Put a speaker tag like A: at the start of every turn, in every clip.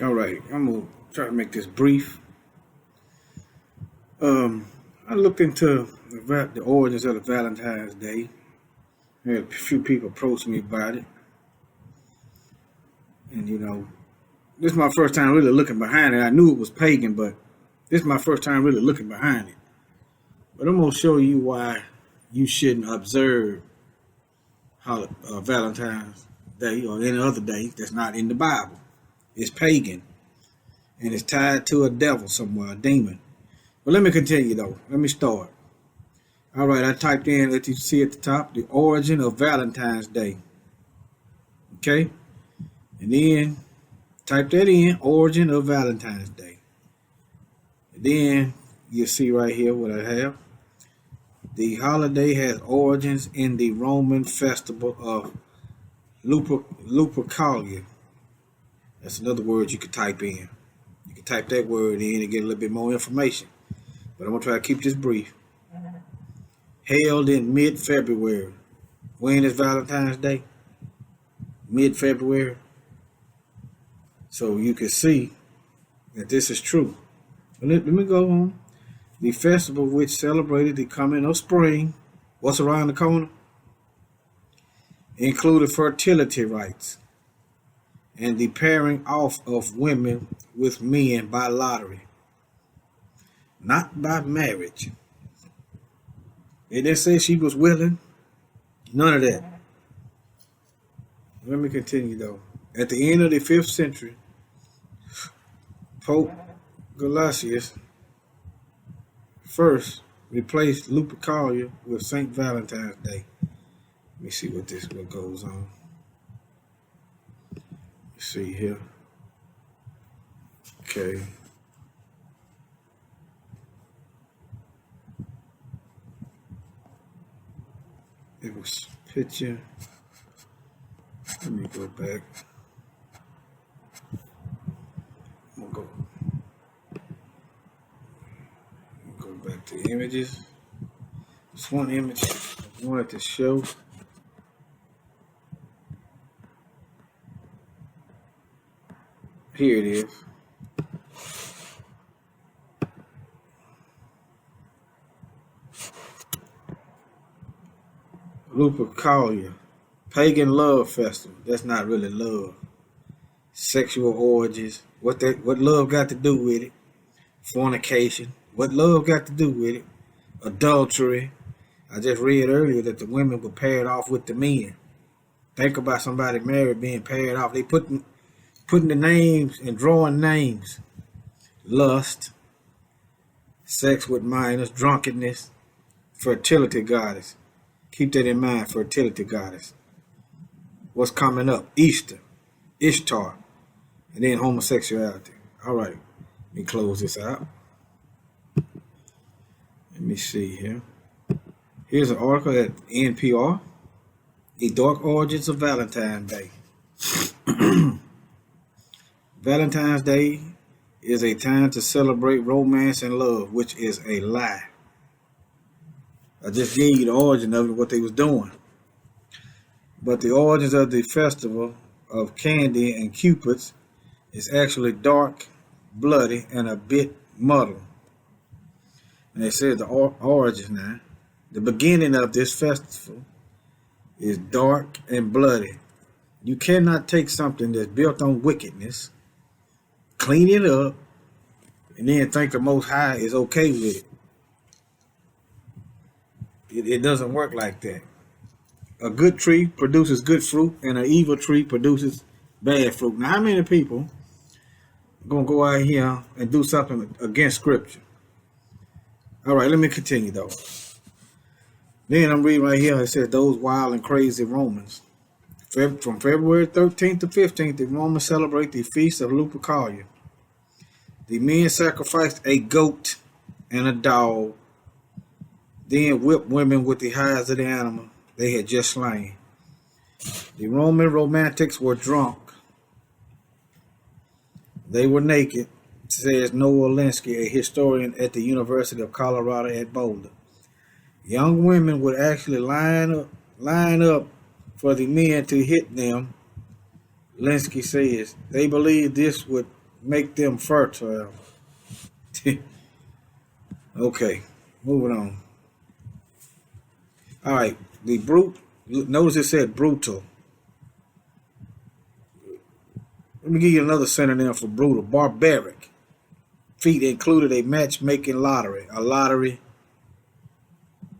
A: All right, I'm gonna try to make this brief. I looked into the origins of the Valentine's Day. I had a few people approach me about it, and this is my first time really looking behind it. I knew it was pagan, but this is my first time really looking behind it. But I'm gonna show you why you shouldn't observe Valentine's Day or any other day that's not in the Bible. It's pagan, and it's tied to a devil somewhere, a demon. But let me continue though. Let me start. All right, I typed in, let you see at the top, the origin of Valentine's Day. Okay? And then type that in, origin of Valentine's Day. And then you'll see right here what I have. The holiday has origins in the Roman festival of Lupercalia. That's another word you could type in. You can type that word in and get a little bit more information. But I'm going to try to keep this brief. Held in mid-February. When is Valentine's Day? Mid-February. So you can see that this is true. But let me go on. The festival which celebrated the coming of spring, what's around the corner, included fertility rites and the pairing off of women with men by lottery, not by marriage. They didn't say she was willing. None of that. Let me continue though. At the end of the 5th century, Pope Gelasius first replaced Lupercalia with St. Valentine's Day. Let me see what goes on. Let's see here. Okay. It was picture. Let me go back. I'm gonna go back to images. This one image I wanted to show. Here it is. Lupercalia, pagan love festival. That's not really love. Sexual orgies. What love got to do with it? Fornication. What love got to do with it? Adultery. I just read earlier that the women were paired off with the men. Think about somebody married being paired off. They putting the names and drawing names. Lust, sex with minors, drunkenness, fertility goddess. Keep that in mind, fertility goddess. What's coming up? Easter, Ishtar, and then homosexuality. All right, let me close this out. Let me see here. Here's an article at NPR. The Dark Origins of Valentine's Day. Valentine's Day is a time to celebrate romance and love, which is a lie. I just gave you the origin of it, what they was doing. But the origins of the festival of candy and cupids is actually dark, bloody, and a bit muddled. And they said the origin now. The beginning of this festival is dark and bloody. You cannot take something that's built on wickedness, clean it up, and then think the Most High is okay with it. It doesn't work like that. A good tree produces good fruit, and an evil tree produces bad fruit. Now, how many people are going to go out here and do something against Scripture? All right, let me continue, though. Then I'm reading right here, it says, those wild and crazy Romans. From February 13th to 15th, the Romans celebrate the Feast of Lupercalia. The men sacrificed a goat and a dog, then whipped women with the hides of the animal they had just slain. The Roman romantics were drunk. They were naked, says Noah Linsky, a historian at the University of Colorado at Boulder. Young women would actually line up for the men to hit them. Linsky says they believed this would make them fertile. Okay, moving on. All right, the brute. Notice it said brutal. Let me give you another synonym for brutal. Barbaric. Feat included a matchmaking lottery, a lottery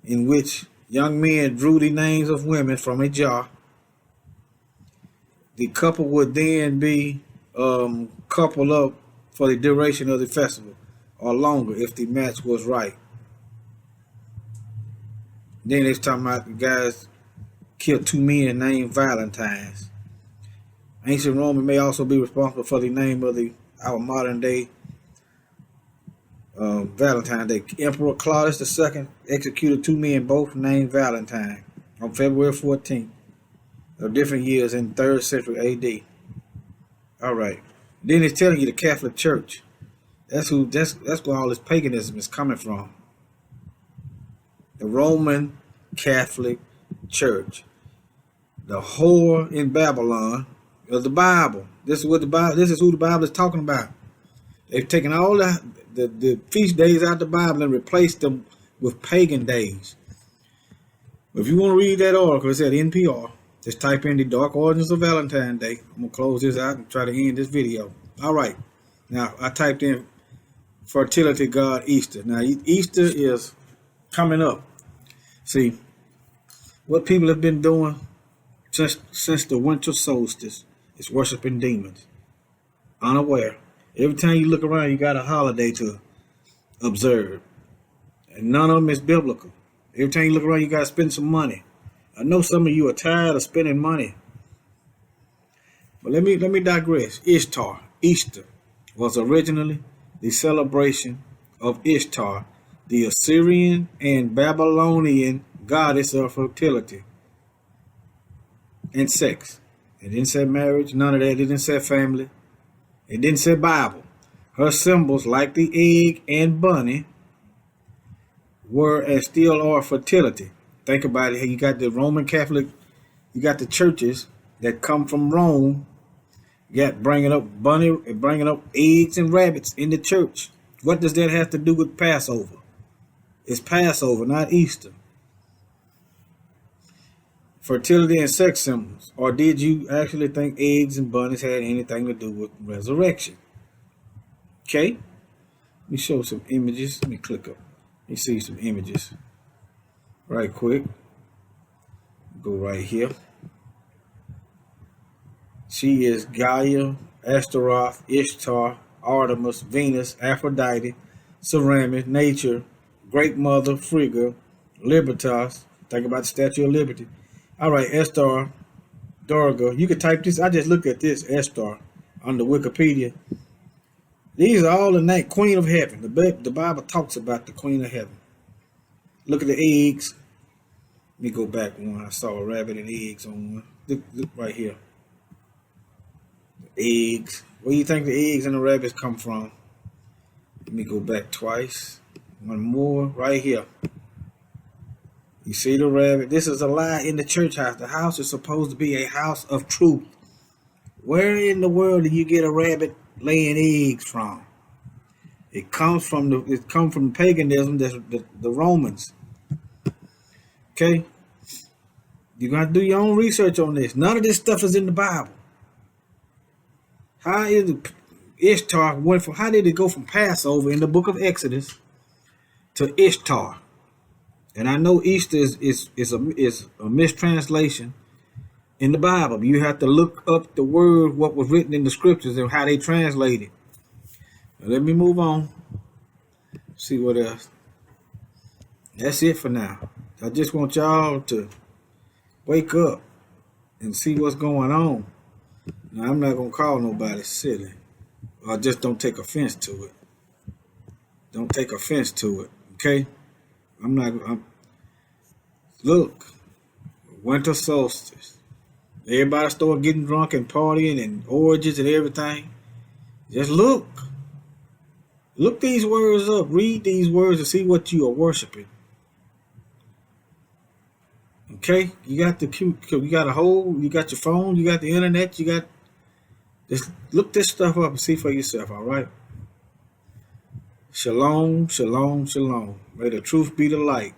A: in which young men drew the names of women from a jar. The couple would then be coupled up for the duration of the festival, or longer if the match was right. Then it's talking about the guys killed two men named Valentine's. Ancient Roman may also be responsible for the name of our modern day Valentine's Day. Emperor Claudius II executed two men both named Valentine on February 14th of different years in 3rd century AD. All right. Then it's telling you the Catholic Church. That's where all this paganism is coming from. The Roman Catholic Church. The whore in Babylon of the Bible. This is who the Bible is talking about. They've taken all the feast days out of the Bible and replaced them with pagan days. If you want to read that article, it's at NPR. Just type in the dark origins of Valentine's Day. I'm going to close this out and try to end this video. All right. Now, I typed in fertility god Easter. Now, Easter is coming up. See, what people have been doing since the winter solstice is worshiping demons. Unaware. Every time you look around, you got a holiday to observe. And none of them is biblical. Every time you look around, you got to spend some money. I know some of you are tired of spending money. But let me digress. Ishtar, Easter, was originally the celebration of Ishtar, the Assyrian and Babylonian goddess of fertility and sex. It didn't say marriage, none of that. It didn't say family. It didn't say Bible. Her symbols, like the egg and bunny, were and still are fertility. Think about it. You got the Roman Catholic, you got the churches that come from Rome, bringing up eggs and rabbits in the church. What does that have to do with Passover? It's Passover, not Easter. Fertility and sex symbols. Or did you actually think eggs and bunnies had anything to do with resurrection? Okay. Let me show some images. Let me click up. Let me see some images. Right quick. Go right here. She is Gaia, Astaroth, Ishtar, Artemis, Venus, Aphrodite, Ceramic, Nature, Great Mother, Frigga, Libertas. Think about the Statue of Liberty. All right, Estar, Durga. You can type this. I just looked at this, Estar, under Wikipedia. These are all in that Queen of Heaven. The Bible talks about the Queen of Heaven. Look at the eggs. Let me go back one. I saw a rabbit and eggs on one. Look right here. The eggs. Where do you think the eggs and the rabbits come from? Let me go back twice. One more right here. You see the rabbit? This is a lie in the church house. The house is supposed to be a house of truth. Where in the world do you get a rabbit laying eggs from? It comes from paganism, the Romans. Okay? You're going to do your own research on this. None of this stuff is in the Bible. How did it go from Passover in the book of Exodus to Ishtar? And I know Easter is a mistranslation in the Bible. You have to look up the word, what was written in the scriptures and how they translate it. Now, let me move on. See what else. That's it for now. I just want y'all to wake up and see what's going on. Now, I'm not going to call nobody silly. I just don't take offense to it. Don't take offense to it. Okay? Look, winter solstice. Everybody start getting drunk and partying and orgies and everything. Just look. Look these words up. Read these words and see what you are worshiping. Okay? You got your phone, you got the internet, you got Just look this stuff up and see for yourself, all right? Shalom, shalom, shalom. May the truth be the light.